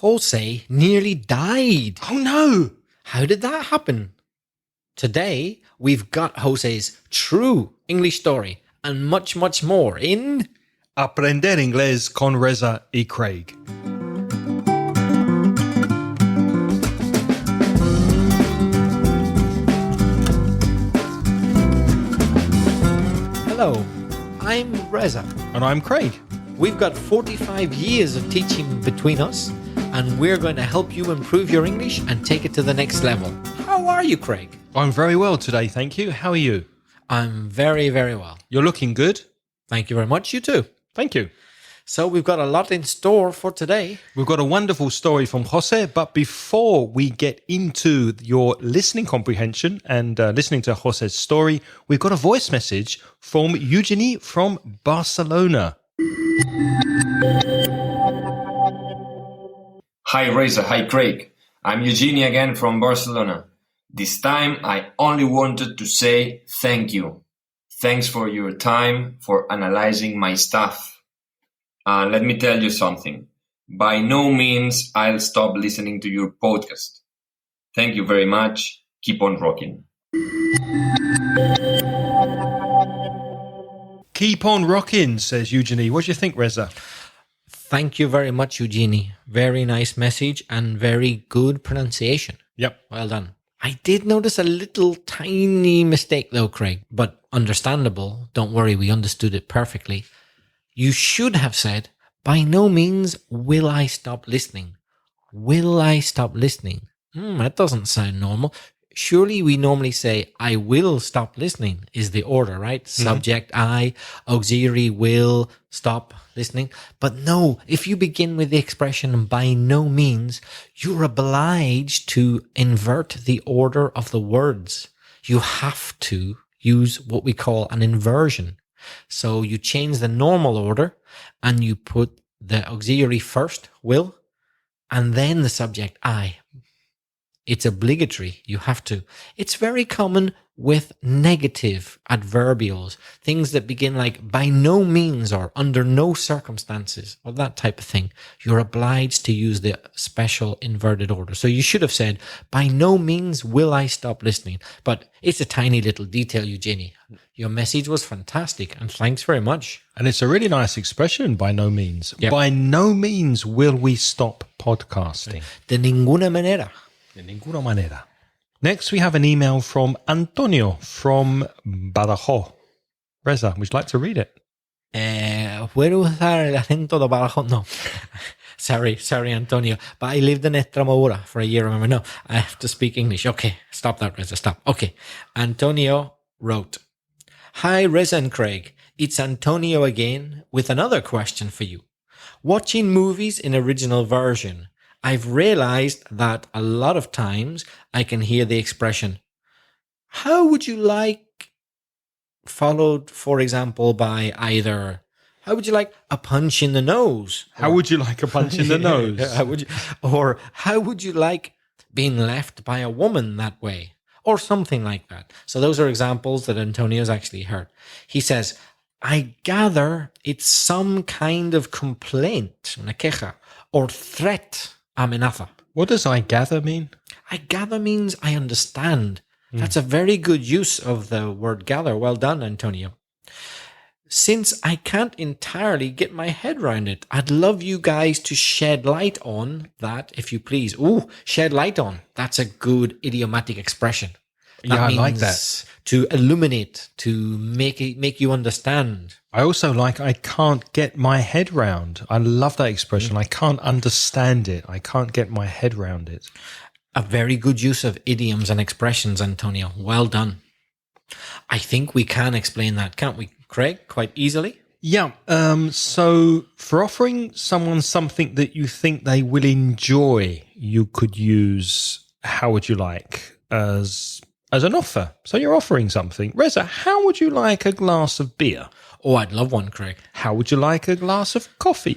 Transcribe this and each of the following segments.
Jose nearly died. Oh no! How did that happen? Today, we've got Jose's true English story and much, much more in Aprender Inglés con Reza y Craig. Hello, I'm Reza. And I'm Craig. We've got 45 years of teaching between us, and we're going to help you improve your English and take it to the next level. How are you, Craig? I'm very well today, thank you. How are you? I'm very, very well. You're looking good. Thank you very much. You too. Thank you. So we've got a lot in store for today. We've got a wonderful story from Jose, but before we get into your listening comprehension and listening to Jose's story, we've got a voice message from Eugenie from Barcelona. Hi Reza, hi Craig. I'm Eugenie again from Barcelona. This time I only wanted to say thank you. Thanks for your time, for analyzing my stuff. Let me tell you something. By no means I'll stop listening to your podcast. Thank you very much. Keep on rocking. Keep on rocking, says Eugenie. What do you think, Reza? Thank you very much, Eugenie. Very nice message and very good pronunciation. Yep. Well done. I did notice a little tiny mistake though, Craig, but understandable. Don't worry, we understood it perfectly. You should have said, by no means will I stop listening. Will I stop listening? That doesn't sound normal. Surely we normally say, I will stop listening is the order, right? Mm-hmm. Subject, I, auxiliary, will, stop listening. But no, if you begin with the expression by no means, you're obliged to invert the order of the words. You have to use what we call an inversion. So you change the normal order and you put the auxiliary first, will, and then the subject, I. It's obligatory. You have to. It's very common with negative adverbials, things that begin like by no means or under no circumstances or that type of thing. You're obliged to use the special inverted order. So you should have said, by no means will I stop listening. But it's a tiny little detail, Eugenie. Your message was fantastic and thanks very much. And it's a really nice expression, by no means. Yep. By no means will we stop podcasting. De ninguna manera. De ninguna manera. Next, we have an email from Antonio from Badajoz. Reza, would you like to read it? ¿Puedo usar el acento de Badajoz? No. Sorry, Antonio. But I lived in Extremadura for a year, remember? No, I have to speak English. Okay, stop that, Reza, stop. Okay. Antonio wrote, Hi, Reza and Craig. It's Antonio again with another question for you. Watching movies in original version, I've realized that a lot of times I can hear the expression, how would you like, followed, for example, by either, how would you like a punch in the nose? How would you like a punch in the nose? Or how would you like being left by a woman that way? Or something like that. So those are examples that Antonio's actually heard. He says, I gather it's some kind of complaint, una queja, or threat, amenaza. What does I gather mean? I gather means I understand. That's a very good use of the word gather. Well done, Antonio. Since I can't entirely get my head around it, I'd love you guys to shed light on that, if you please. Ooh, shed light on. That's a good idiomatic expression. Yeah, I like that. To illuminate, to make you understand. I also like, I can't get my head round. I love that expression. I can't understand it. I can't get my head round it. A very good use of idioms and expressions, Antonio. Well done. I think we can explain that, can't we, Craig? Quite easily? Yeah. So for offering someone something that you think they will enjoy, you could use how would you like as an offer. So you're offering something. Reza, how would you like a glass of beer? Oh, I'd love one, Craig. How would you like a glass of coffee?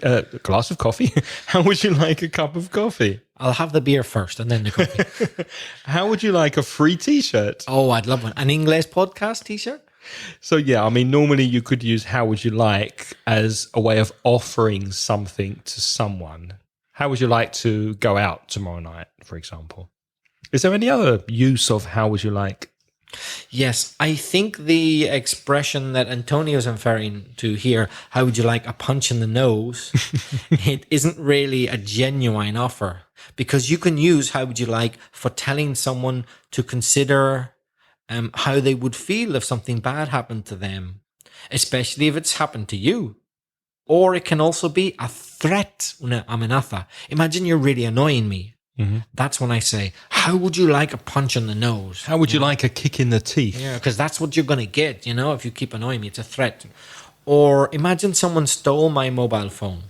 How would you like a cup of coffee? I'll have the beer first and then the coffee. How would you like a free t-shirt? Oh, I'd love one. An English podcast t-shirt? So yeah, I mean, normally you could use how would you like as a way of offering something to someone. How would you like to go out tomorrow night, for example? Is there any other use of how would you like? Yes, I think the expression that Antonio's referring to here, how would you like a punch in the nose, it isn't really a genuine offer, because you can use how would you like for telling someone to consider how they would feel if something bad happened to them, especially if it's happened to you. Or it can also be a threat, una amenaza. Imagine you're really annoying me. Mm-hmm. That's when I say, how would you like a punch on the nose? How would you like a kick in the teeth? Yeah, because that's what you're going to get, if you keep annoying me. It's a threat. Or imagine someone stole my mobile phone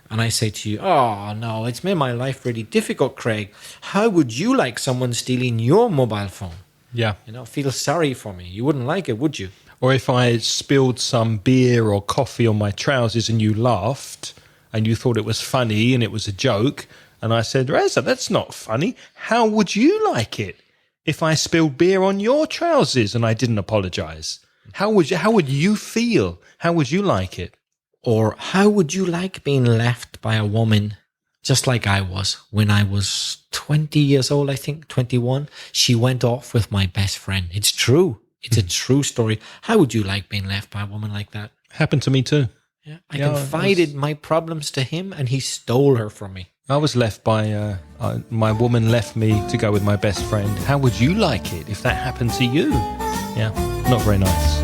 and I say to you, oh, no, it's made my life really difficult, Craig. How would you like someone stealing your mobile phone? Yeah. Feel sorry for me. You wouldn't like it, would you? Or if I spilled some beer or coffee on my trousers and you laughed and you thought it was funny and it was a joke, and I said, Reza, that's not funny. How would you like it if I spilled beer on your trousers and I didn't apologize? How would you feel? How would you like it? Or how would you like being left by a woman just like I was when I was 20 years old, I think, 21? She went off with my best friend. It's true. It's a true story. How would you like being left by a woman like that? Happened to me too. Yeah, I confided my problems to him and he stole her from me. I was left by, my woman left me to go with my best friend. How would you like it if that happened to you? Yeah, not very nice.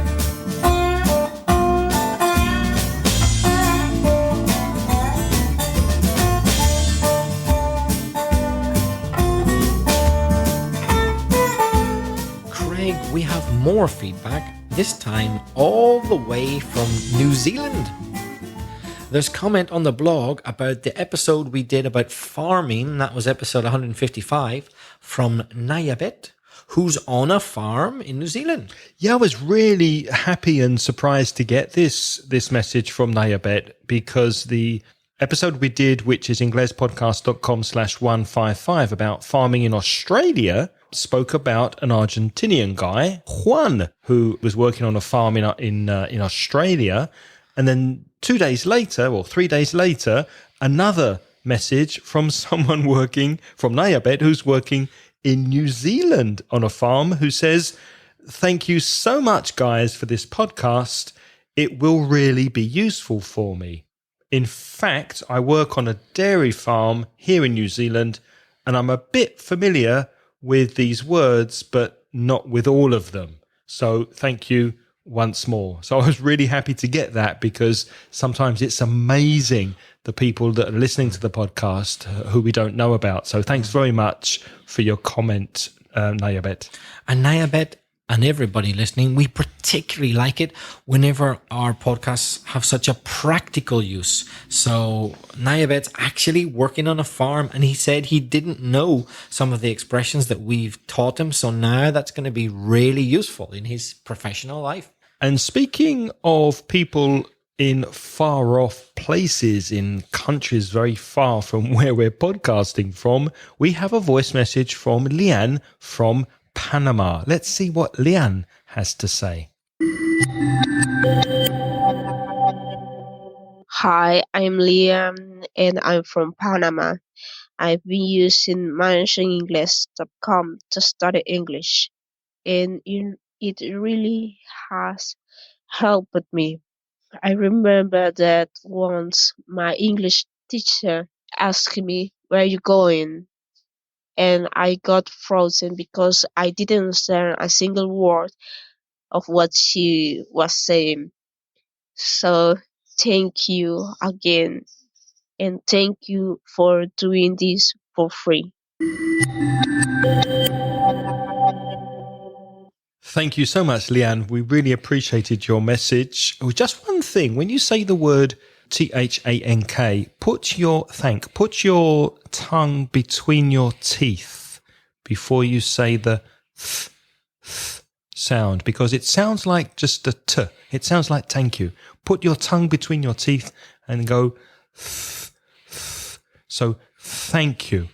Craig, we have more feedback, this time all the way from New Zealand. There's comment on the blog about the episode we did about farming. That was episode 155 from Nayabet, who's on a farm in New Zealand. Yeah, I was really happy and surprised to get this message from Nayabet, because the episode we did, which is inglespodcast.com/155 about farming in Australia, spoke about an Argentinian guy, Juan, who was working on a farm in Australia. And then 2 days later, or 3 days later, another message from someone working from Nayabet who's working in New Zealand on a farm, who says, thank you so much, guys, for this podcast. It will really be useful for me. In fact, I work on a dairy farm here in New Zealand, and I'm a bit familiar with these words, but not with all of them. So thank you once more. So I was really happy to get that, because sometimes it's amazing the people that are listening to the podcast who we don't know about. So thanks very much for your comment, Nayabet. And Nayabet and everybody listening, we particularly like it whenever our podcasts have such a practical use. So Nayabet's actually working on a farm, and he said he didn't know some of the expressions that we've taught him. So now that's going to be really useful in his professional life. And speaking of people in far off places, in countries very far from where we're podcasting from, we have a voice message from Lian from Panama. Let's see what Lian has to say. Hi, I'm Liam and I'm from Panama. I've been using managingingles.com to study English, and it really has helped me. I remember that once my English teacher asked me, "Where are you going?" And I got frozen because I didn't understand a single word of what she was saying. So thank you again, and thank you for doing this for free. Thank you so much, Lian. We really appreciated your message. Oh, just one thing. When you say the word THANK, put your tongue between your teeth before you say the th sound, because it sounds like just a t. It sounds like thank you. Put your tongue between your teeth and go th. So thank you.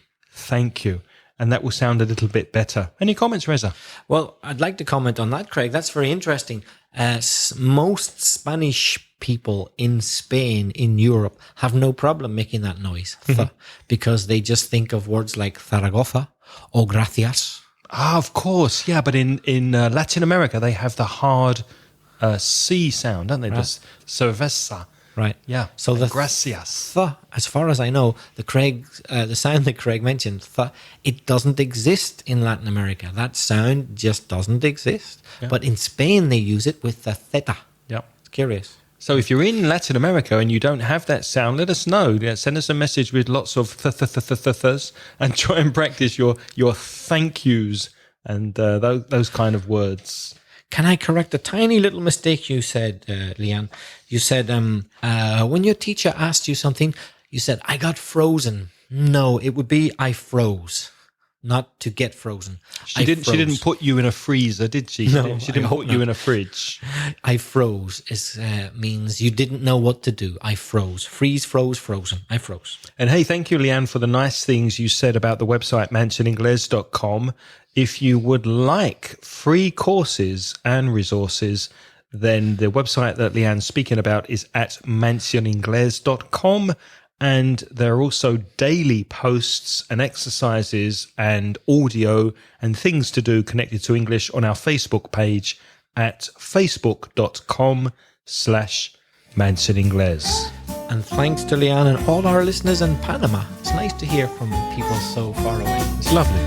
And that will sound a little bit better. Any comments, Reza? Well, I'd like to comment on that, Craig. That's very interesting. Most Spanish people in Spain, in Europe, have no problem making that noise, because they just think of words like Zaragoza or gracias. Ah, of course. Yeah, but in Latin America, they have the hard C sound, don't they? Right. Just cerveza. Right. Yeah. So and the gracias. as far as I know, the sound that Craig mentioned, it doesn't exist in Latin America. That sound just doesn't exist. Yeah. But in Spain, they use it with the theta. Yeah. It's curious. So if you're in Latin America and you don't have that sound, let us know. Yeah, send us a message with lots of th and try and practice your thank yous and those kind of words. Can I correct a tiny little mistake you said, Leanne? You said when your teacher asked you something, you said, I got frozen. No, it would be I froze, not to get frozen. She didn't put you in a freezer, did she? No, she didn't I put hope you not. in a fridge. I froze means you didn't know what to do. I froze. Freeze, froze, frozen. I froze. And hey, thank you, Leanne, for the nice things you said about the website mansioningles.com. If you would like free courses and resources, then the website that Leanne's speaking about is at mansioningles.com. And there are also daily posts and exercises and audio and things to do connected to English on our Facebook page at facebook.com/mansioningles. And thanks to Leanne and all our listeners in Panama. It's nice to hear from people so far away. It's lovely.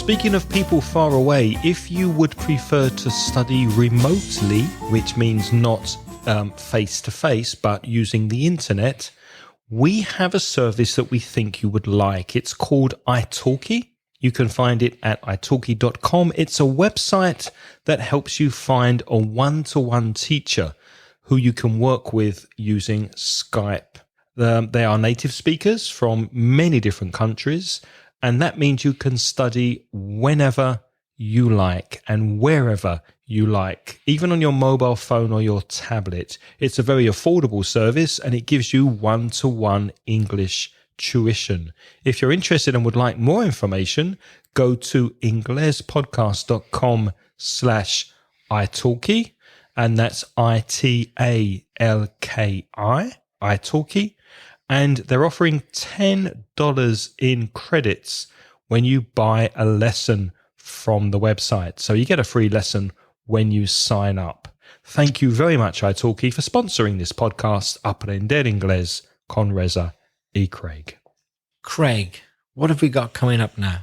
Speaking of people far away, if you would prefer to study remotely, which means not face-to-face, but using the internet, we have a service that we think you would like. It's called italki. You can find it at italki.com. It's a website that helps you find a one-to-one teacher who you can work with using Skype. They are native speakers from many different countries, and that means you can study whenever you like and wherever you like, even on your mobile phone or your tablet. It's a very affordable service and it gives you one-to-one English tuition. If you're interested and would like more information, go to inglespodcast.com/italki, and that's ITALKI, italki. And they're offering $10 in credits when you buy a lesson from the website. So you get a free lesson when you sign up. Thank you very much, italki, for sponsoring this podcast, Aprender Inglés con Reza y Craig. Craig, what have we got coming up now?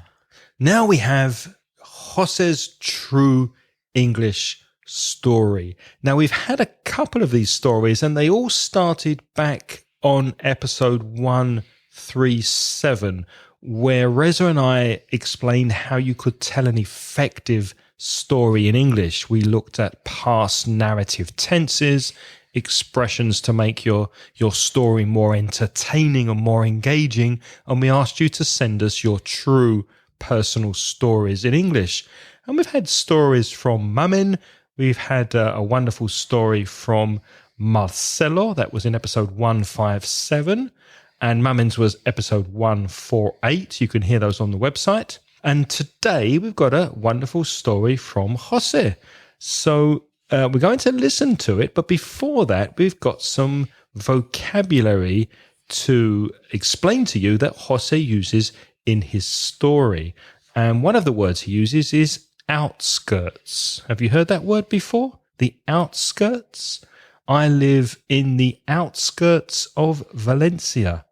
Now we have Jose's true English story. Now we've had a couple of these stories and they all started back on episode 137, where Reza and I explained how you could tell an effective story in English. We looked at past narrative tenses, expressions to make your story more entertaining and more engaging, and we asked you to send us your true personal stories in English. And we've had stories from Mamen. We've had a wonderful story from Marcelo, that was in episode 157, and Mamen's was episode 148. You can hear those on the website. And today we've got a wonderful story from Jose. So we're going to listen to it, but before that, we've got some vocabulary to explain to you that Jose uses in his story. And one of the words he uses is outskirts. Have you heard that word before? The outskirts? I live in the outskirts of Valencia.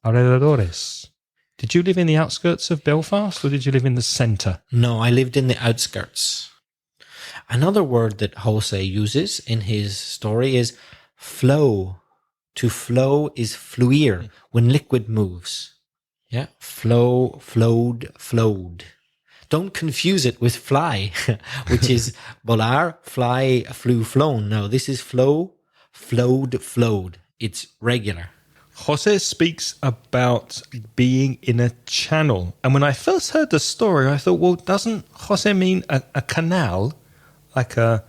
Alrededores. Did you live in the outskirts of Belfast or did you live in the centre? No, I lived in the outskirts. Another word that Jose uses in his story is flow. To flow is fluir, when liquid moves. Yeah, flow, flowed, flowed. Don't confuse it with fly, which is volar, fly, flew, flown. No, this is flow, flowed, flowed. It's regular. Jose speaks about being in a channel. And when I first heard the story, I thought, well, doesn't Jose mean a canal? Like a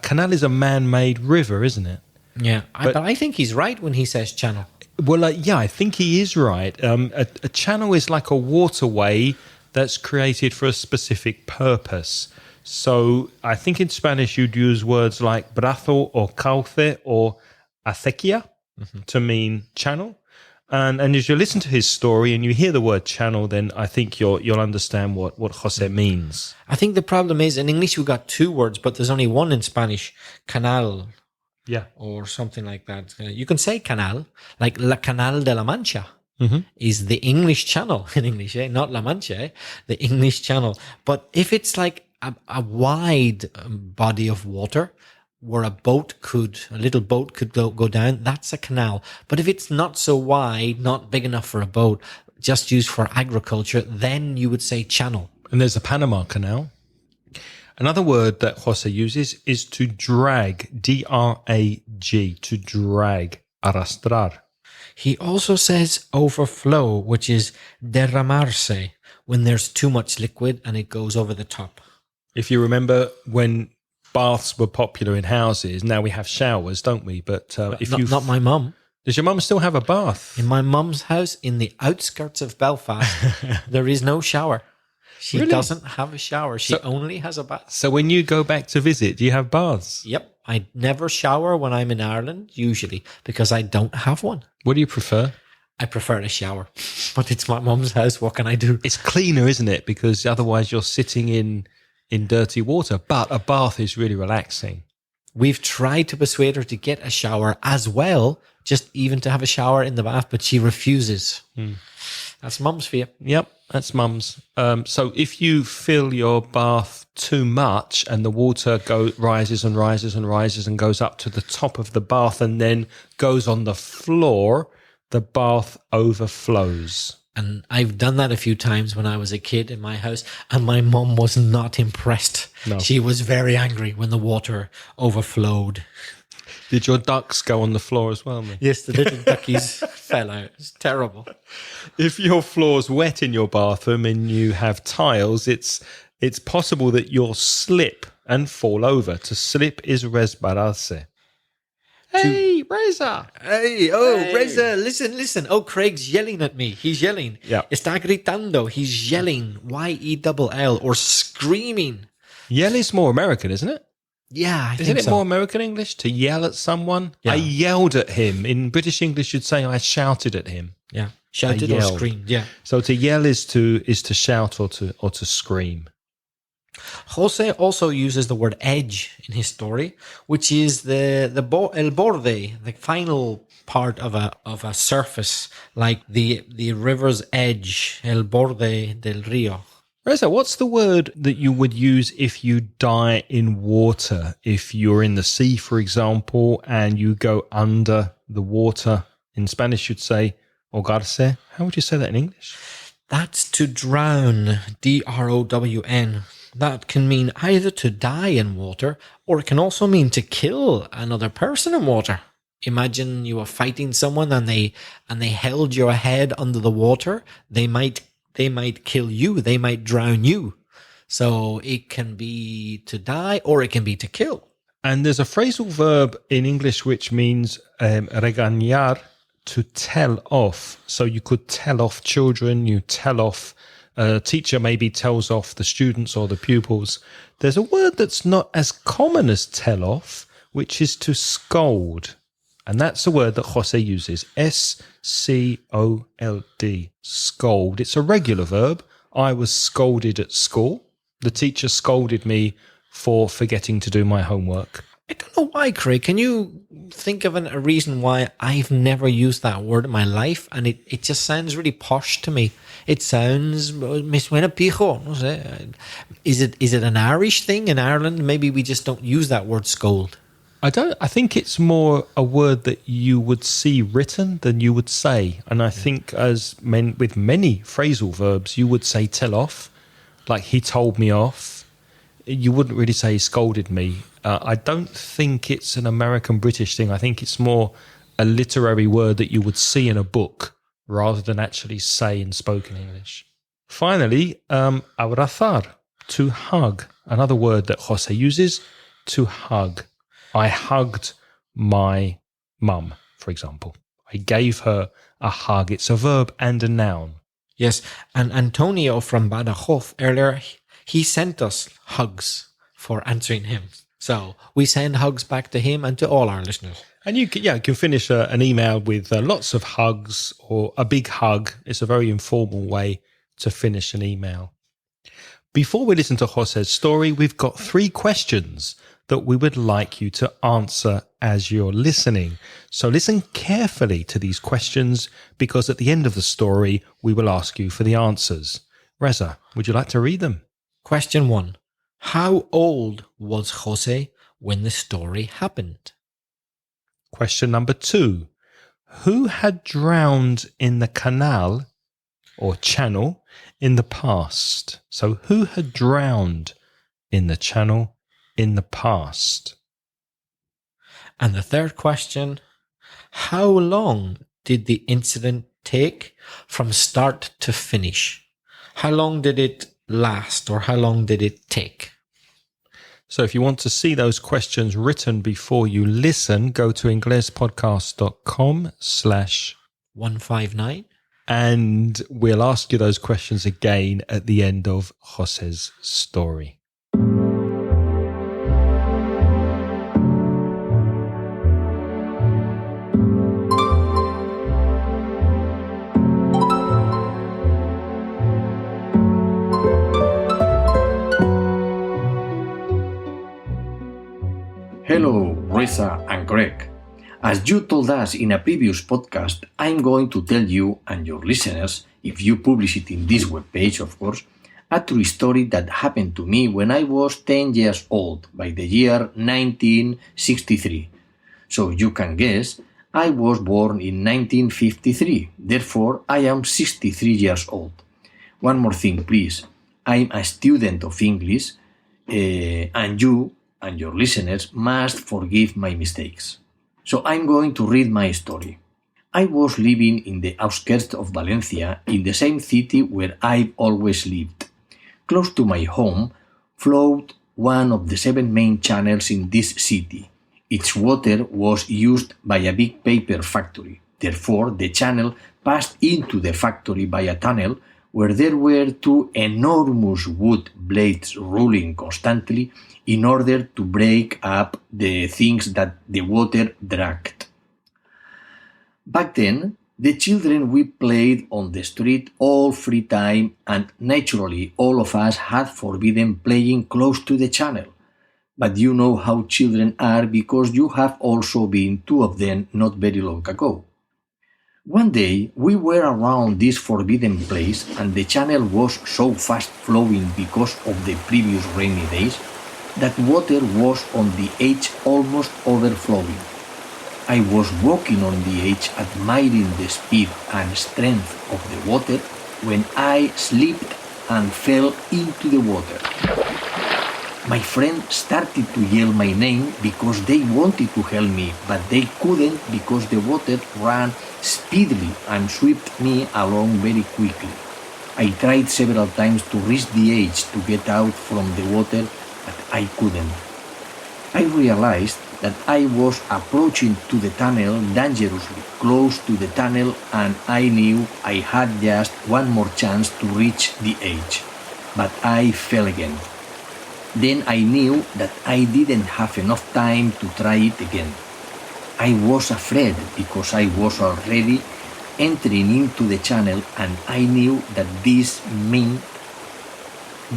canal is a man-made river, isn't it? Yeah, but I think he's right when he says channel. Well, yeah, I think he is right. A channel is like a waterway that's created for a specific purpose. So I think in Spanish you'd use words like brazo or cauce or acequia to mean channel. And as you listen to his story and you hear the word channel, then I think you'll understand what Jose means. I think the problem is in English we got two words, but there's only one in Spanish, canal. Yeah. Or something like that. You can say canal, like La Canal de la Mancha is the English channel in English, not La Mancha, the English channel. But if it's like a wide body of water where a little boat could go down, that's a canal. But if it's not so wide, not big enough for a boat, just used for agriculture, then you would say channel. And there's the Panama Canal. Another word that Jose uses is to drag, D-R-A-G, to drag, arrastrar. He also says overflow, which is derramarse, when there's too much liquid and it goes over the top. If you remember when baths were popular in houses, now we have showers, don't we? But Not my mum. Does your mum still have a bath? In my mum's house in the outskirts of Belfast, there is no shower. She Really? doesn't have a shower. She only has a bath. So when you go back to visit, do you have baths? Yep. I never shower when I'm in Ireland, usually, because I don't have one. What do you prefer? I prefer to shower. But it's my mum's house. What can I do? It's cleaner, isn't it? Because otherwise you're sitting in dirty water. But a bath is really relaxing. We've tried to persuade her to get a shower as well, just even to have a shower in the bath, but she refuses. That's mum's for you. Yep, that's mum's. So if you fill your bath too much and the water rises and rises and rises and goes up to the top of the bath and then goes on the floor, the bath overflows. And I've done that a few times when I was a kid in my house, and my mum was not impressed. No. She was very angry when the water overflowed. Did your ducks go on the floor as well, then? Yes, the little duckies fell out. It's terrible. If your floor's wet in your bathroom and you have tiles, it's possible that you'll slip and fall over. To slip is resbalarse. Hey, Reza! Hey, Reza, listen. Oh, Craig's yelling at me. He's yelling. Yeah. Está gritando. He's yelling. Y-E-L-L or screaming. Yell is more American, isn't it? Yeah, I Isn't think it so. more American English to yell at someone? Yeah. I yelled at him. In British English, you'd say I shouted at him. Yeah, shouted or yelled. screamed. Yeah. So to yell is to shout or to scream. Jose also uses the word edge in his story, which is el borde, the final part of a surface, like the river's edge, el borde del río. Reza, what's the word that you would use if you die in water? If you're in the sea, for example, and you go under the water. In Spanish, you'd say ahogarse. How would you say that in English? That's to drown, D-R-O-W-N. That can mean either to die in water, or it can also mean to kill another person in water. Imagine you were fighting someone and they held your head under the water. They might kill you. They might drown you. So it can be to die or it can be to kill. And there's a phrasal verb in English which means regañar, to tell off. So you could tell off children, you tell off, a teacher maybe tells off the students or the pupils. There's a word that's not as common as tell off, which is to scold. And that's a word that Jose uses, S-C-O-L-D, scold. It's a regular verb. I was scolded at school. The teacher scolded me for forgetting to do my homework. I don't know why, Craig. Can you think of a reason why I've never used that word in my life? And it just sounds really posh to me. It sounds, me suena pijo. No sé. Is it an Irish thing in Ireland? Maybe we just don't use that word scold. I think it's more a word that you would see written than you would say. And I think with many phrasal verbs, you would say tell off, like he told me off. You wouldn't really say he scolded me. I don't think it's an American-British thing. I think it's more a literary word that you would see in a book rather than actually say in spoken English. Finally, abrazar, to hug. Another word that Jose uses, to hug. I hugged my mum, for example. I gave her a hug. It's a verb and a noun. Yes, and Antonio from Badajoz earlier, he sent us hugs for answering him. So we send hugs back to him and to all our listeners. And you can finish an email with lots of hugs or a big hug. It's a very informal way to finish an email. Before we listen to Jose's story, we've got 3 questions that we would like you to answer as you're listening. So listen carefully to these questions, because at the end of the story, we will ask you for the answers. Reza, would you like to read them? Question 1. How old was Jose when the story happened? Question number 2. Who had drowned in the canal or channel in the past? So who had drowned in the channel in the past? And the third question, how long did the incident take from start to finish? How long did it last, or how long did it take? So if you want to see those questions written before you listen, go to inglespodcast.com/159 and we'll ask you those questions again at the end of Jose's story. Hello, Reza and Craig. As you told us in a previous podcast, I'm going to tell you and your listeners, if you publish it in this webpage, of course, a true story that happened to me when I was 10 years old, by the year 1963. So you can guess, I was born in 1953, therefore I am 63 years old. One more thing, please. I'm a student of English, and you and your listeners must forgive my mistakes. So I'm going to read my story. I was living in the outskirts of Valencia, in the same city where I've always lived. Close to my home flowed one of the 7 main channels in this city. Its water was used by a big paper factory. Therefore, the channel passed into the factory by a tunnel where there were 2 enormous wood blades rolling constantly in order to break up the things that the water dragged. Back then, the children we played on the street all free time, and naturally all of us had forbidden playing close to the channel. But you know how children are, because you have also been 2 of them not very long ago. One day we were around this forbidden place, and the channel was so fast flowing because of the previous rainy days that water was on the edge almost overflowing. I was walking on the edge admiring the speed and strength of the water when I slipped and fell into the water. My friend started to yell my name because they wanted to help me, but they couldn't because the water ran speedily and swept me along very quickly. I tried several times to reach the edge to get out from the water, but I couldn't. I realized that I was approaching to the tunnel dangerously close to the tunnel, and I knew I had just one more chance to reach the edge. But I fell again. Then I knew that I didn't have enough time to try it again. I was afraid because I was already entering into the channel, and I knew that this meant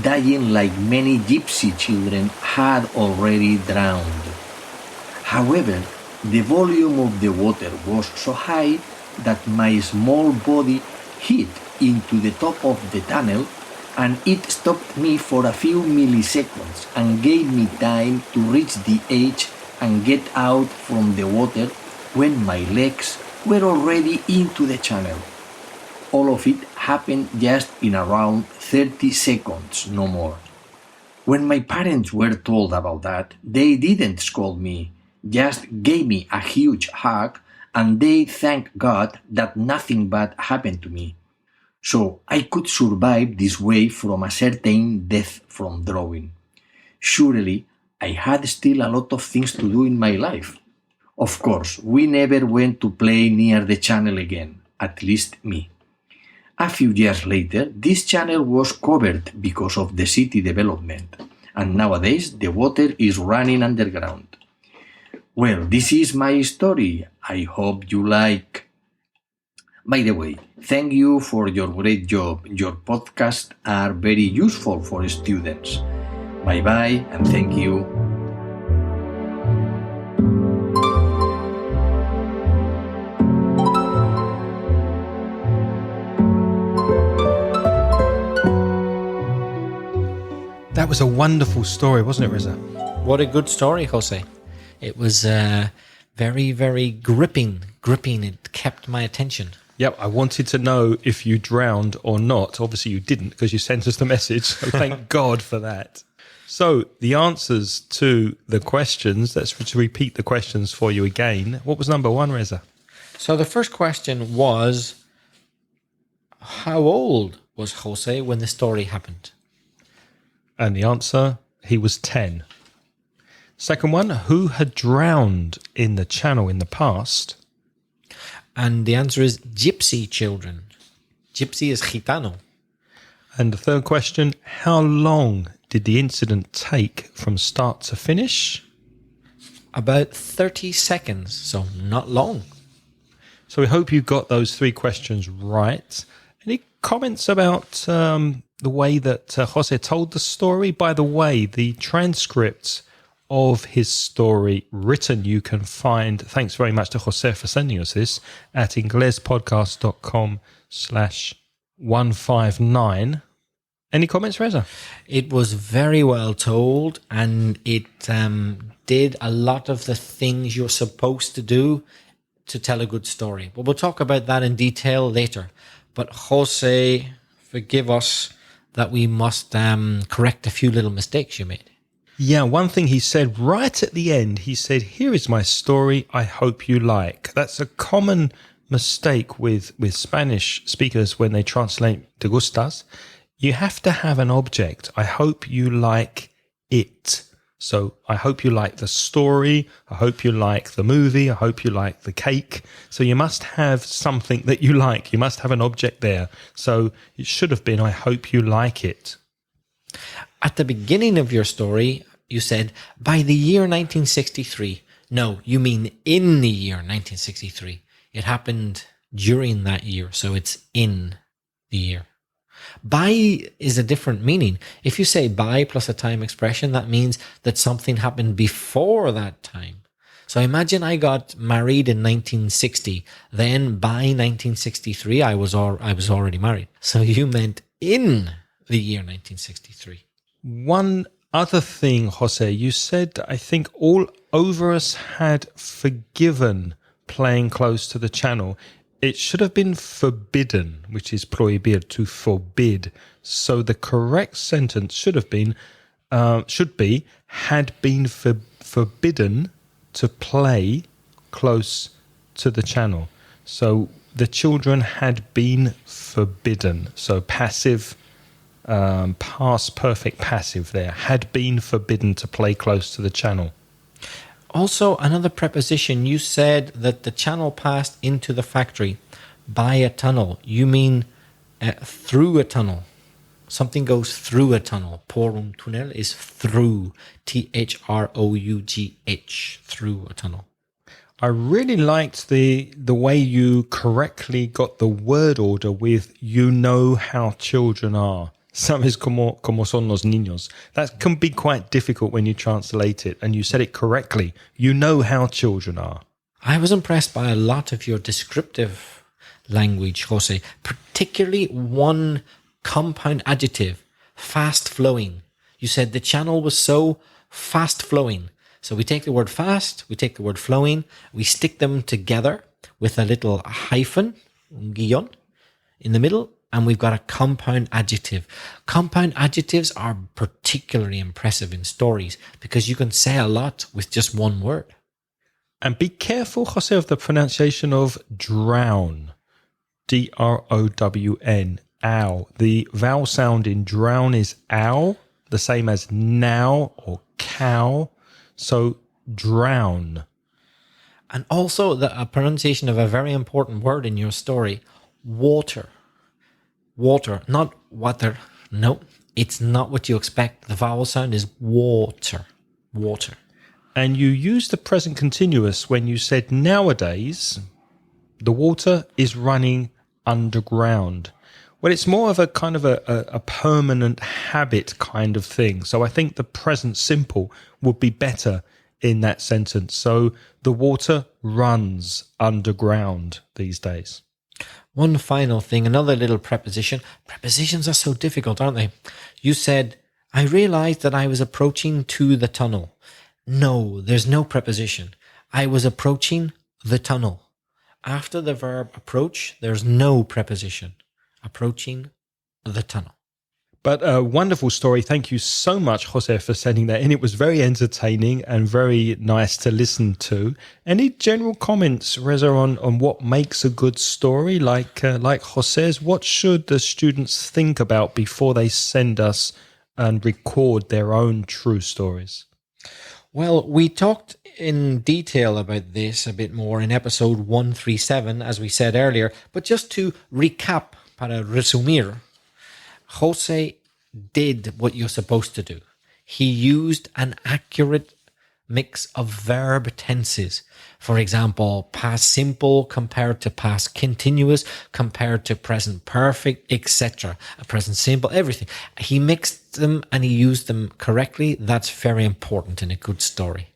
dying like many gypsy children had already drowned. However, the volume of the water was so high that my small body hit into the top of the tunnel, and it stopped me for a few milliseconds and gave me time to reach the edge and get out from the water when my legs were already into the channel. All of it happened just in around 30 seconds, no more. When my parents were told about that, they didn't scold me, just gave me a huge hug, and they thanked God that nothing bad happened to me. So I could survive this way from a certain death from drowning. Surely, I had still a lot of things to do in my life. Of course, we never went to play near the channel again, at least me. A few years later, this channel was covered because of the city development, and nowadays the water is running underground. Well, this is my story. I hope you like. By the way, thank you for your great job. Your podcasts are very useful for students. Bye bye and thank you. That was a wonderful story, wasn't it, Reza? What a good story, Jose. It was very, very gripping. It kept my attention. Yep, I wanted to know if you drowned or not. Obviously, you didn't because you sent us the message. So thank God for that. So the answers to the questions, let's repeat the questions for you again. What was number one, Reza? So the first question was, how old was Jose when the story happened? And the answer, he was 10. Second one, who had drowned in the channel in the past? And the answer is gypsy children. Gypsy is gitano. And the third question, how long did the incident take from start to finish? About 30 seconds, so not long. So we hope you got those three questions right. Any comments about the way that Jose told the story? By the way, the transcript of his story written you can find, thanks very much to Jose for sending us this, at inglespodcast.com/159. Any comments, Reza? It was very well told, and it did a lot of the things you're supposed to do to tell a good story. But we'll talk about that in detail later. But Jose, forgive us that we must correct a few little mistakes you made. Yeah, one thing he said right at the end, he said, here is my story, I hope you like. That's a common mistake with Spanish speakers when they translate te gustas. You have to have an object. I hope you like it. So I hope you like the story. I hope you like the movie. I hope you like the cake. So you must have something that you like. You must have an object there. So it should have been, I hope you like it. At the beginning of your story, you said, by the year 1963. No, you mean in the year 1963. It happened during that year, so it's in the year. By is a different meaning. If you say by plus a time expression, that means that something happened before that time. So imagine I got married in 1960. Then by 1963, I was already married. So you meant in the year 1963. One other thing, Jose, you said, I think all over us had forgiven playing close to the channel. It should have been forbidden, which is prohibir, to forbid. So the correct sentence should be, had been forbidden to play close to the channel. So the children had been forbidden. So passive, past perfect passive there, had been forbidden to play close to the channel. Also, another preposition, you said that the channel passed into the factory by a tunnel. You mean through a tunnel. Something goes through a tunnel. Por un túnel is through. THROUGH. Through a tunnel. I really liked the way you correctly got the word order with you know how children are. Sabes como son los niños. That can be quite difficult when you translate it, and you said it correctly. You know how children are. I was impressed by a lot of your descriptive language, Jose, particularly one compound adjective, fast flowing. You said the channel was so fast flowing. So we take the word fast, we take the word flowing, we stick them together with a little hyphen, un guion, in the middle, and we've got a compound adjective. Compound adjectives are particularly impressive in stories because you can say a lot with just one word. And be careful, Jose, of the pronunciation of drown. D-R-O-W-N. Ow. The vowel sound in drown is ow, the same as now or cow. So drown. And also the pronunciation of a very important word in your story, water. Water, not water. No, it's not what you expect. The vowel sound is water. Water. And you used the present continuous when you said nowadays the water is running underground. Well, it's more of a kind of a permanent habit kind of thing. So I think the present simple would be better in that sentence. So the water runs underground these days. One final thing, another little preposition. Prepositions are so difficult, aren't they? You said, I realized that I was approaching to the tunnel. No, there's no preposition. I was approaching the tunnel. After the verb approach, there's no preposition. Approaching the tunnel. But a wonderful story. Thank you so much, Jose, for sending that in. It was very entertaining and very nice to listen to. Any general comments, Reza, on what makes a good story like Jose's? What should the students think about before they send us and record their own true stories? Well, we talked in detail about this a bit more in episode 137, as we said earlier. But just to recap, para resumir, Jose did what you're supposed to do. He used an accurate mix of verb tenses. For example, past simple compared to past continuous, compared to present perfect, etc. Present simple, everything. He mixed them and he used them correctly. That's very important in a good story.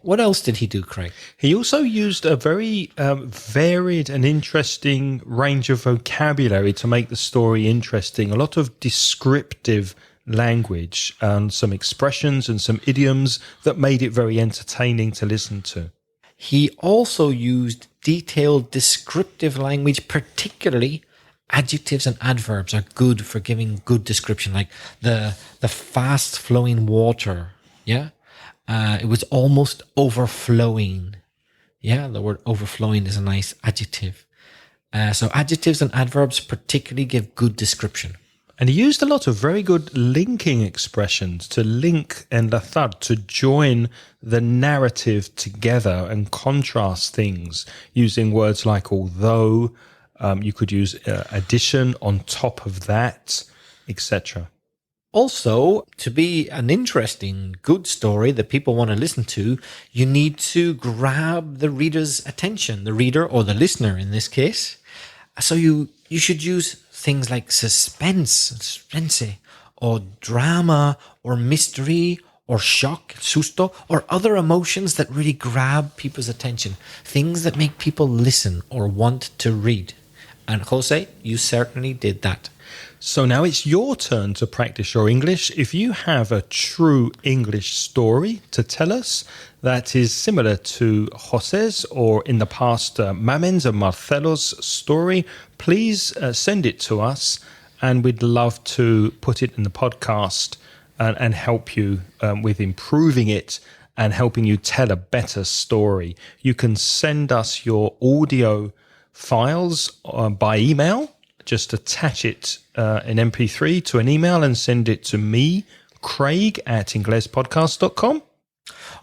What else did he do, Craig? He also used a very varied and interesting range of vocabulary to make the story interesting. A lot of descriptive language and some expressions and some idioms that made it very entertaining to listen to. He also used detailed descriptive language, particularly adjectives and adverbs are good for giving good description, like the fast flowing water. Yeah. It was almost overflowing. Yeah, the word overflowing is a nice adjective. So adjectives and adverbs particularly give good description. And he used a lot of very good linking expressions to link enlazar, to join the narrative together and contrast things using words like although, you could use addition on top of that, etc. Also, to be an interesting, good story that people want to listen to, you need to grab the reader's attention, the reader or the listener in this case. So you should use things like suspense, or drama, or mystery, or shock, susto, or other emotions that really grab people's attention. Things that make people listen or want to read. And Jose, you certainly did that. So now it's your turn to practice your English. If you have a true English story to tell us that is similar to Jose's or in the past Mamen's and Marcelo's story, please send it to us and we'd love to put it in the podcast and help you with improving it and helping you tell a better story. You can send us your audio files by email. Just attach it in MP3 to an email and send it to me, Craig, at inglespodcast.com.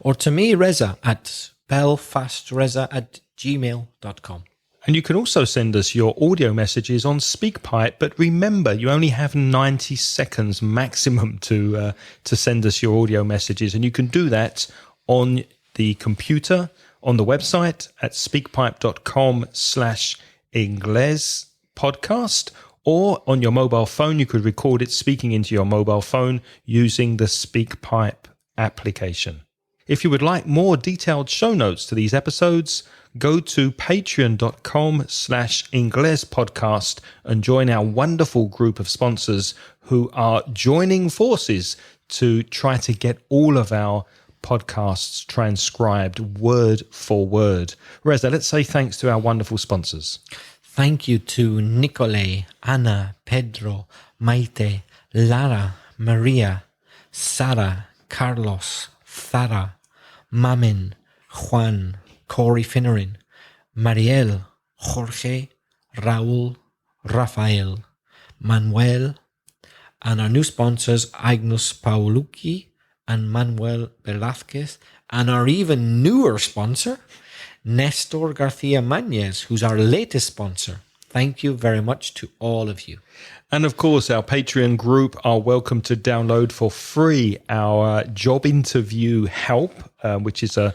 Or to me, Reza, at belfastreza@gmail.com. And you can also send us your audio messages on SpeakPipe, but remember, you only have 90 seconds maximum to send us your audio messages, and you can do that on the computer, on the website at speakpipe.com/Ingles podcast, or on your mobile phone. You could record it speaking into your mobile phone using the SpeakPipe application. If you would like more detailed show notes to these episodes, go to patreon.com/Ingles podcast and join our wonderful group of sponsors who are joining forces to try to get all of our podcasts transcribed word for word. Reza, let's say thanks to our wonderful sponsors. Thank you to Nicole, Anna, Pedro, Maite, Lara, Maria, Sara, Carlos, Zara, Mamen, Juan, Corey Finnerin, Mariel, Jorge, Raul, Rafael, Manuel, and our new sponsors, Agnos Paolucci and Manuel Velázquez, and our even newer sponsor, Nestor Garcia Mañez, who's our latest sponsor. Thank you very much to all of you. And of course, our Patreon group are welcome to download for free our job interview help, which is a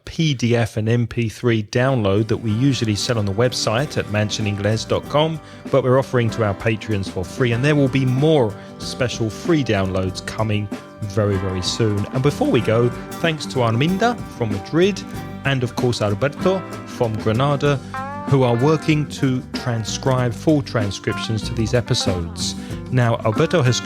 PDF and MP3 download that we usually sell on the website at mansioningles.com, but we're offering to our Patreons for free. And there will be more special free downloads coming very, very soon. And before we go, thanks to Arminda from Madrid and, of course, Alberto from Granada, who are working to transcribe full transcriptions to these episodes. Now, Alberto has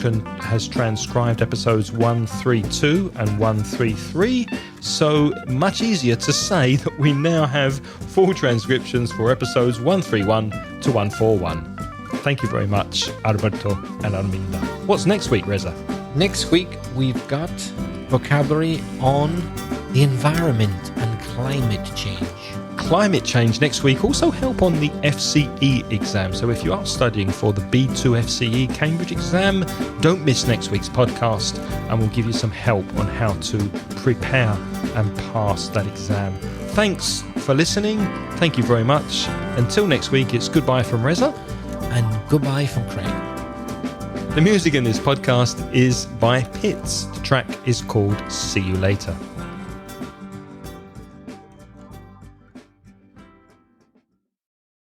transcribed episodes 132 and 133, so much easier to say that we now have full transcriptions for episodes 131 to 141. Thank you very much, Alberto and Arminda. What's next week, Reza? Next week, we've got vocabulary on the environment and climate change. Climate change next week. Also help on the FCE exam. So if you are studying for the B2 FCE Cambridge exam, don't miss next week's podcast and we'll give you some help on how to prepare and pass that exam. Thanks for listening. Thank you very much. Until next week, it's goodbye from Reza. And goodbye from Craig. The music in this podcast is by Pitts. The track is called See You Later.